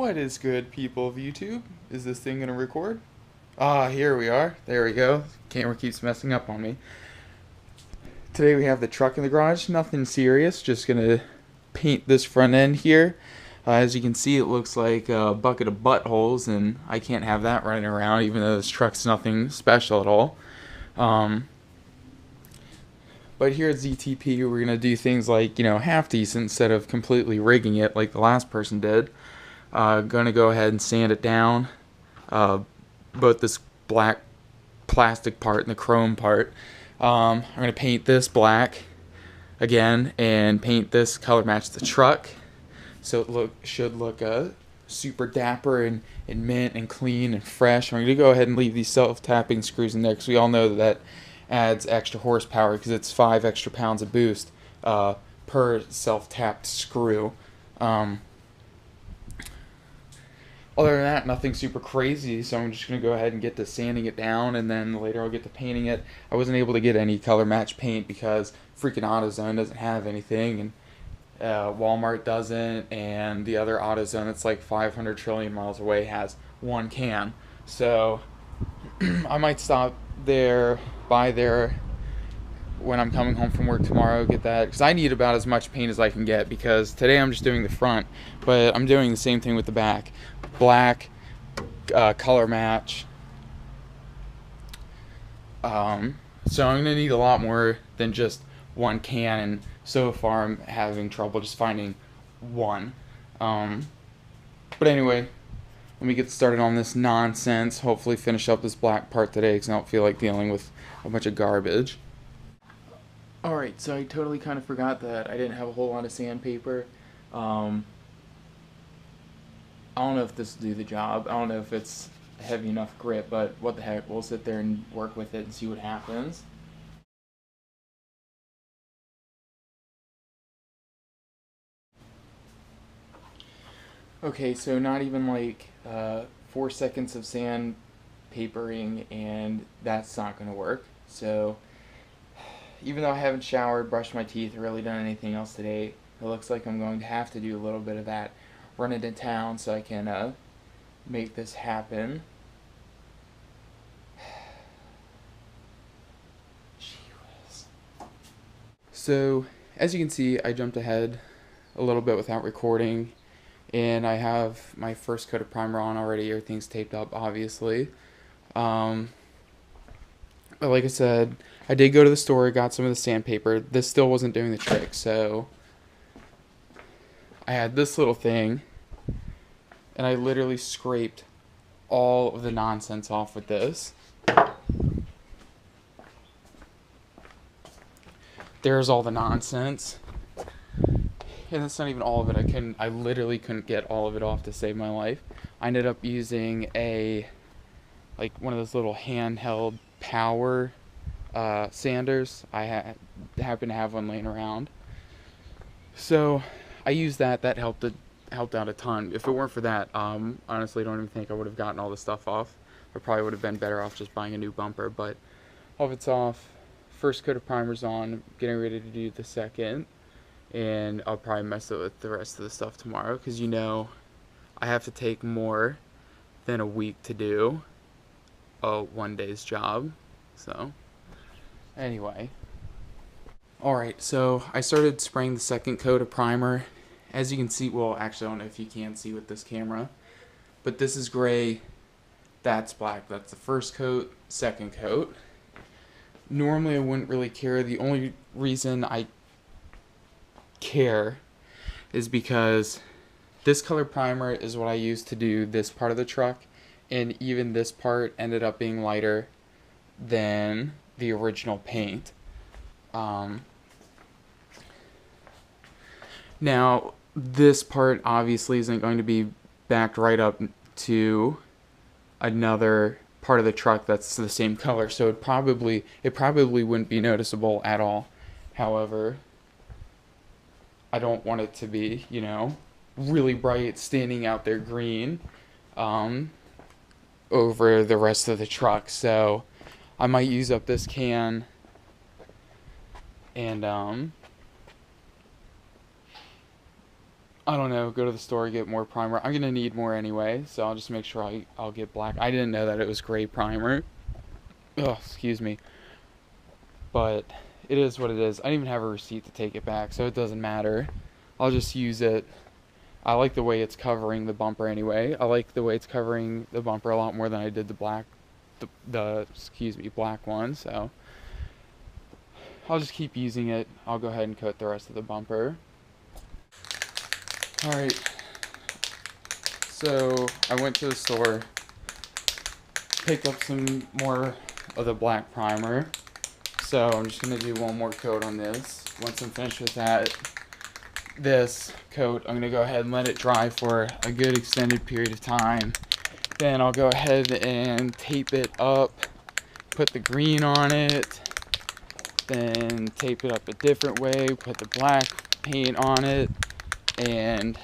What is good, people of YouTube? Is this thing gonna record? Ah, here we are. There we go. Camera keeps messing up on me. Today we have the truck in the garage. Nothing serious. Just gonna paint this front end here. As you can see, it looks like a bucket of buttholes, and I can't have that running around, even though this truck's nothing special at all. But here at ZTP, we're gonna do things like, half decent instead of completely rigging it like the last person did. Gonna go ahead and sand it down, both this black plastic part and the chrome part. I'm gonna paint this black again and paint this color match the truck, so it should look super dapper and mint and clean and fresh. I'm gonna go ahead and leave these self-tapping screws in there because we all know that adds extra horsepower because it's 5 extra pounds of boost per self-tapped screw. Other than that, nothing super crazy, so I'm just going to go ahead and get to sanding it down, and then later I'll get to painting it. I wasn't able to get any color match paint because freaking AutoZone doesn't have anything, and Walmart doesn't, and the other AutoZone that's like 500 trillion miles away has one can. So I might stop by there when I'm coming home from work tomorrow, get that, because I need about as much paint as I can get, because today I'm just doing the front, but I'm doing the same thing with the back. Black, color match. So I'm going to need a lot more than just one can, and so far I'm having trouble just finding one. But anyway, let me get started on this nonsense. Hopefully finish up this black part today because I don't feel like dealing with a bunch of garbage. Alright, so I totally kind of forgot that I didn't have a whole lot of sandpaper. I don't know if this will do the job. I don't know if it's heavy enough grip, but what the heck, we'll sit there and work with it and see what happens. Okay, so not even like 4 seconds of sandpapering, and that's not going to work. So even though I haven't showered, brushed my teeth, or really done anything else today, it looks like I'm going to have to do a little bit of that. Run it in town so I can make this happen. Jeez. So as you can see, I jumped ahead a little bit without recording, and I have my first coat of primer on already. Everything's taped up, obviously. But like I said, I did go to the store, got some of the sandpaper. This still wasn't doing the trick, so I had this little thing, and I literally scraped all of the nonsense off with this. There's all the nonsense. And that's not even all of it. I literally couldn't get all of it off to save my life. I ended up using one of those little handheld power sanders. I happen to have one laying around. So I used that. That helped out a ton. If it weren't for that, honestly, I don't even think I would have gotten all this stuff off. I probably would have been better off just buying a new bumper. But all of it's off. First coat of primer's on. Getting ready to do the second, and I'll probably mess it with the rest of the stuff tomorrow because I have to take more than a week to do a 1 day's job. So anyway. Alright, so I started spraying the second coat of primer. As you can see, well, actually I don't know if you can see with this camera, but this is gray, that's black. That's the first coat, second coat. Normally I wouldn't really care. The only reason I care is because this color primer is what I used to do this part of the truck, and even this part ended up being lighter than the original paint. Now, this part obviously isn't going to be backed right up to another part of the truck that's the same color, so it probably wouldn't be noticeable at all. However, I don't want it to be, really bright, standing out there green over the rest of the truck. So I might use up this can and I don't know, go to the store, get more primer. I'm gonna need more anyway, so I'll just make sure I'll get black. I didn't know that it was gray primer. Oh, excuse me. But it is what it is. I didn't even have a receipt to take it back, so it doesn't matter. I'll just use it. I like the way it's covering the bumper anyway. I like the way it's covering the bumper a lot more than I did the black, black one. So I'll just keep using it. I'll go ahead and coat the rest of the bumper. All right. So I went to the store, picked up some more of the black primer. So I'm just gonna do one more coat on this. Once I'm finished with this coat, I'm gonna go ahead and let it dry for a good extended period of time. Then I'll go ahead and tape it up, put the green on it, then tape it up a different way, put the black paint on it, and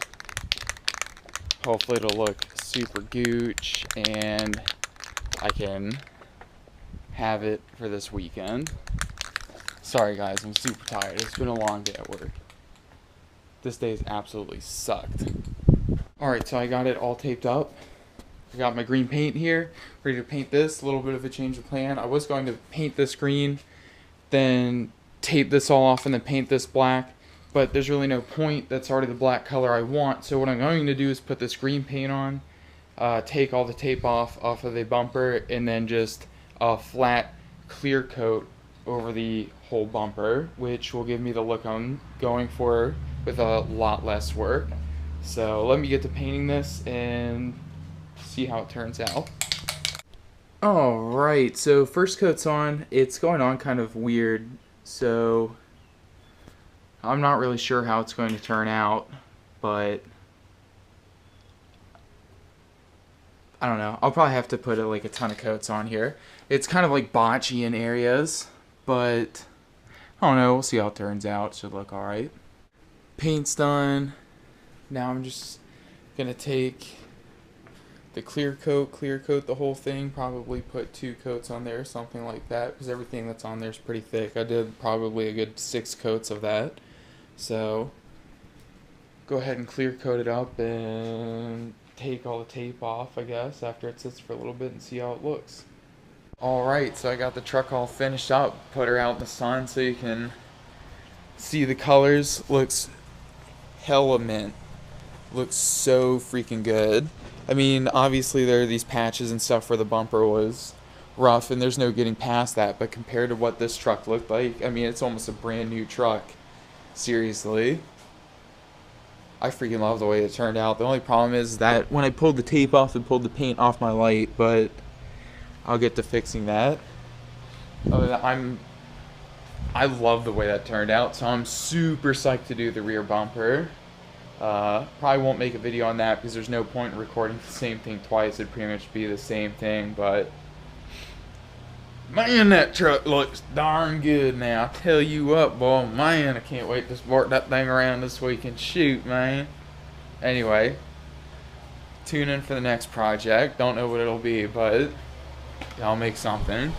hopefully it'll look super gooch and I can have it for this weekend. Sorry guys, I'm super tired. It's been a long day at work. This day's absolutely sucked. Alright, so I got it all taped up. I got my green paint here, ready to paint this. A little bit of a change of plan. I was going to paint this green, then tape this all off and then paint this black, but there's really no point. That's already the black color I want. So what I'm going to do is put this green paint on, take all the tape off of the bumper, and then just a flat clear coat over the whole bumper, which will give me the look I'm going for with a lot less work. So let me get to painting this and see how it turns out. Alright, so first coat's on. It's going on kind of weird, so I'm not really sure how it's going to turn out, but I don't know. I'll probably have to put like a ton of coats on here. It's kind of like botchy in areas, but I don't know. We'll see how it turns out. It should look alright. Paint's done. Now I'm just gonna take the clear coat the whole thing. Probably put 2 coats on there, something like that, because everything that's on there is pretty thick. I did probably a good 6 coats of that. So go ahead and clear coat it up and take all the tape off, I guess, after it sits for a little bit and see how it looks. Alright, so I got the truck all finished up, put her out in the sun so you can see the colors. Looks hella mint. Looks so freaking good. I mean, obviously there are these patches and stuff where the bumper was rough and there's no getting past that, but compared to what this truck looked like, I mean, it's almost a brand new truck. Seriously. I freaking love the way it turned out. The only problem is that when I pulled the tape off, it pulled the paint off my light, but I'll get to fixing that. I love the way that turned out, so I'm super psyched to do the rear bumper. Probably won't make a video on that because there's no point in recording the same thing twice. It'd pretty much be the same thing, but man, that truck looks darn good now. I tell you what, boy, man, I can't wait to sport that thing around this week and shoot, man. Anyway, tune in for the next project. Don't know what it'll be, but I'll make something.